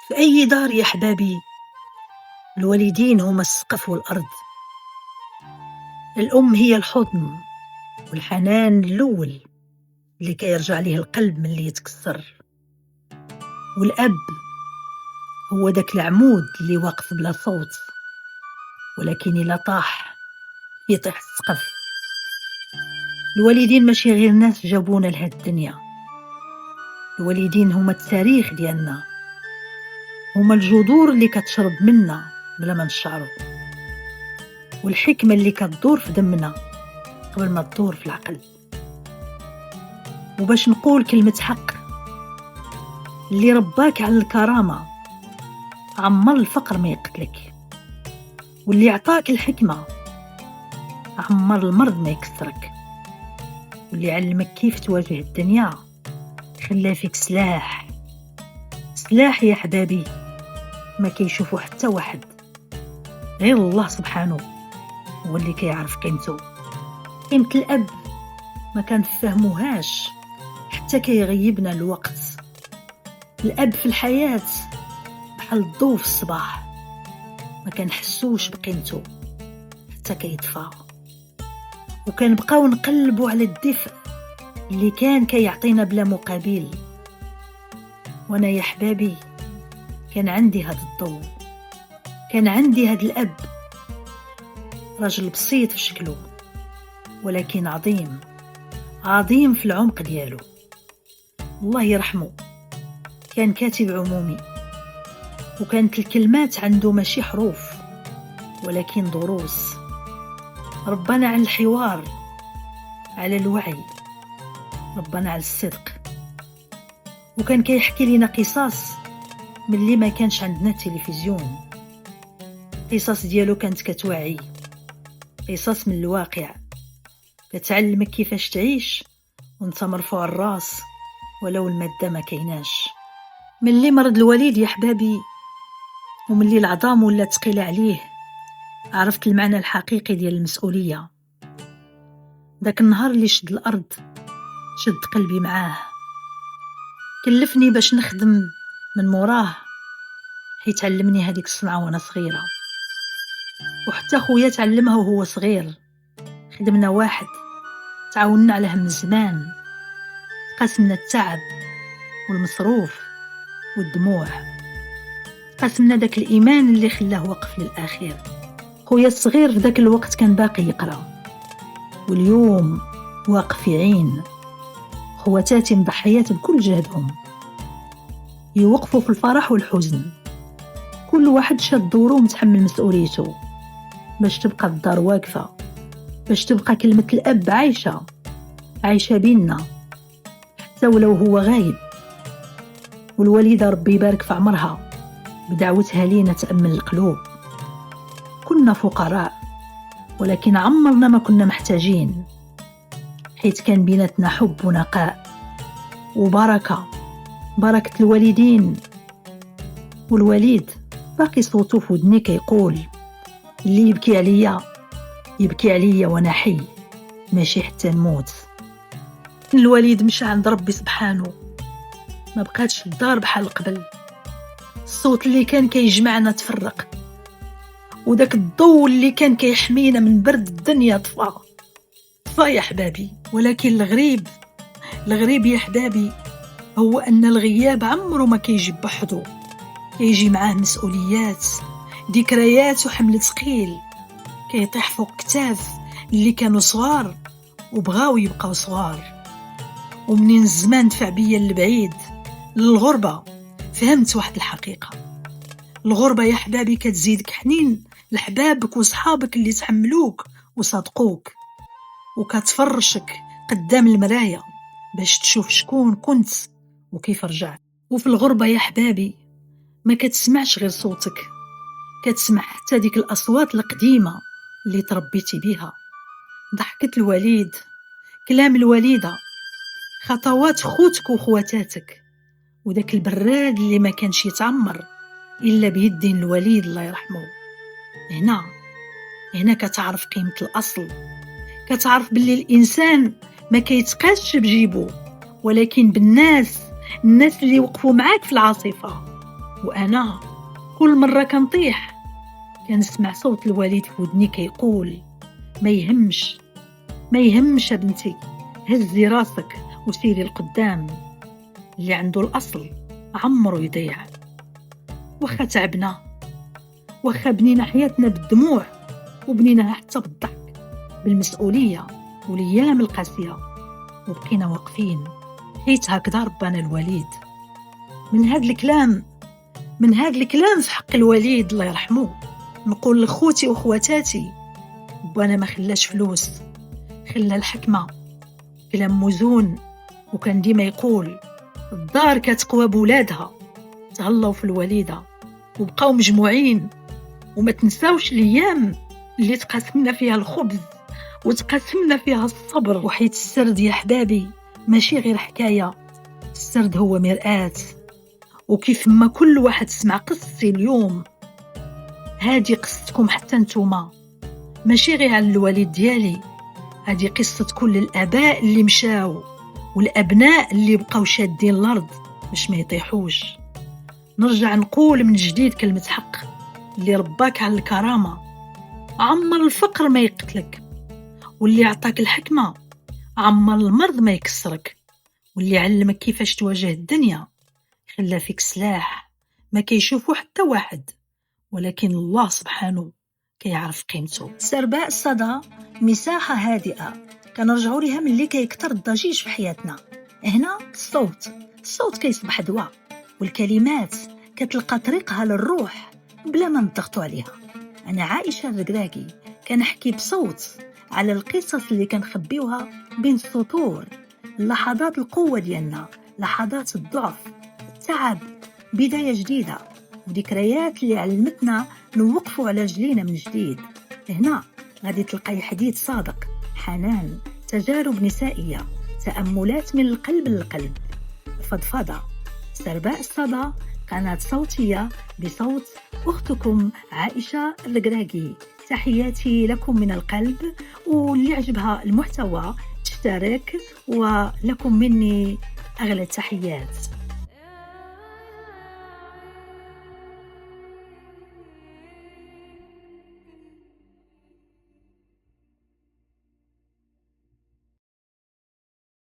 في أي دار يا أحبابي الوالدين هما السقف والأرض. الأم هي الحضن والحنان الأول اللي كيرجع ليه القلب من اللي يتكسر، والأب هو داك العمود اللي واقف بلا صوت، ولكن إلا طاح يطيح السقف. الوالدين ماشي غير ناس جابونا لهاد الدنيا، الوالدين هما التاريخ ديالنا، هما الجذور اللي كتشرب منا بلا ما نشعرو، والحكمة اللي كتدور في دمنا قبل ما تدور في العقل. وباش نقول كلمة حق، اللي رباك على الكرامة عمر الفقر ما يقتلك، واللي عطاك الحكمة عمر المرض ما يكسرك، واللي علمك كيف تواجه الدنيا خلى فيك سلاح يا حبابي ما كيشوفو حتى واحد غير الله سبحانه، هو اللي كيعرف قيمته. قيمة الأب ما كنفهموهاش حتى كيغيبنا الوقت. الأب في الحياة بحال الضوء في الصباح، ما كنحسوش بقيمته حتى كيطفى، وكنبقاو نقلبوا على الدفء اللي كان كيعطينا بلا مقابل. وانا يا حبابي كان عندي هاد الضوء، كان عندي هاد الأب، راجل بسيط في شكله ولكن عظيم في العمق ديالو. الله يرحمه، كان كاتب عمومي، وكانت الكلمات عنده ماشي حروف ولكن دروس. ربنا على الحوار، على الوعي، ربنا على الصدق. وكان كيحكي لنا قصص من اللي ما كانش عندنا تلفزيون، قصص ديالو كانت كتوعي، قصص من الواقع كتعلمك كيفاش تعيش وانت مرفوع الراس ولو المادة ما كيناش. من اللي مرض الوالد يا حبابي ومن اللي العظام ولا تقيل عليه، عرفت المعنى الحقيقي ديال المسؤولية. داك النهار اللي شد الأرض شد قلبي معاه، كلفني باش نخدم من موراه، حيت علمني هذيك الصنعة وانا صغيرة، وحتى خويا تعلمها وهو صغير. خدمنا واحد، تعاوننا على هم الزمان، قسمنا التعب والمصروف والدموع، قسمنا داك الإيمان اللي خلاه وقف للآخر. خويا الصغير في داك الوقت كان باقي يقرأ، واليوم واقف يعين خواتاتي مضحيات بكل جهدهم، يوقفوا في الفرح والحزن، كل واحد شاد دوره ومتحمل مسؤوليته باش تبقى الدار واقفة، باش تبقى كلمة الأب عايشة بيننا حتى ولو هو غايب. والوالدة ربي يبارك في عمرها بدعوتها لينا تأمل القلوب. كنا فقراء ولكن عمرنا ما كنا محتاجين، حيث كان بيناتنا حب ونقاء وبركة الوالدين. والوالد باقي صوته في ودني كيقول اللي يبكي عليا وانا حي، ماشي حتى نموت. الوالد مشى عند ربي سبحانه، ما بقاتش الدار بحال قبل، الصوت اللي كان كيجمعنا تفرق، وداك الضوء اللي كان كيحمينا من برد الدنيا طفى يا حبابي. ولكن الغريب يا حبابي هو أن الغياب عمره ما كيجي بوحدو، كيجي معاه مسؤوليات، ذكريات وحمل ثقيل كيطيح فوق كتاف اللي كانوا صغار وبغاو يبقاو صغار. ومنين الزمان دفع بيا للبعيد للغربة، فهمت واحد الحقيقة. الغربة يا حبابي كتزيدك حنين لحبابك وصحابك اللي تحملوك وصدقوك، وكتفرشك قدام المراية باش تشوف شكون كنت وكيف رجعت. وفي الغربة يا حبابي ما كتسمعش غير صوتك، كتسمع حتى ديك الأصوات القديمة اللي تربيتي بيها، ضحكة الوالد، كلام الوالدة، خطوات خوتك وخواتاتك، وداك البراد اللي ما كانش يتعمر إلا بيدين الوالد الله يرحمه. هنا كتعرف قيمة الأصل، كتعرف باللي الإنسان ما كيتقاسش بجيبه ولكن بالناس، الناس اللي وقفوا معاك في العاصفة. وأنا كل مرة كنطيح كنسمع صوت الوالد في ودني كيقول ما يهمش، ما يهمش بنتي، هزي راسك وسيري القدام، اللي عنده الأصل عمرو يضيع. وخا تعبنا، وخا بنينا حياتنا بالدموع وبنيناها حتى بالضحك، بالمسؤولية والأيام القاسية، وبقينا واقفين حيت هكذا ربانا الوالد. من هاد الكلام في حق الوالد الله يرحمه نقول لخوتي وخواتاتي بانا ما خلاش فلوس، خلا الحكمة، كلام موزون. وكان ديما يقول الدار كتقوى بولادها، تهلاو في الوالدة وبقاو مجموعين، وما تنساوش الايام اللي تقاسمنا فيها الخبز وتقاسمنا فيها الصبر. وحيت السرد يا حبابي ماشي غير حكاية، السرد هو مرآة، وكيف ما كل واحد سمع قصتي اليوم هادي قصتكم حتى نتوما، ماشي غير على الوالد ديالي، هادي قصة كل الآباء اللي مشاو والأبناء اللي بقاو شادين الأرض باش ما يطيحوش. نرجع نقول من جديد كلمة حق، اللي رباك على الكرامة عمر الفقر ما يقتلك، واللي عطاك الحكمة عمر المرض ما يكسرك، واللي علمك كيفاش تواجه الدنيا خلى فيك سلاح ما كيشوفو حتى واحد، ولكن الله سبحانه كيعرف قيمته. سرباء الصدى مساحة هادئة كنرجعوا ليها ملي كيكتر الضجيج في حياتنا. هنا الصوت كيصبح دواء، والكلمات كتلقى طريقها للروح بلا ما نضغطوا عليها. أنا عائشة الركراكي كنحكي بصوت على القصص اللي كنخبيوها بين السطور، لحظات القوة ديالنا، لحظات الضعف، التعب، بداية جديدة، وذكريات اللي علمتنا نوقفوا على رجلينا من جديد. هنا غادي تلقاي حديث صادق، حنان، تجارب نسائية، تأملات من القلب للقلب، فضفضة. سرباء الصدى قناة صوتية بصوت أختكم عائشة الركراكي. تحياتي لكم من القلب، واللي عجبها المحتوى تشترك، ولكم مني أغلى التحيات.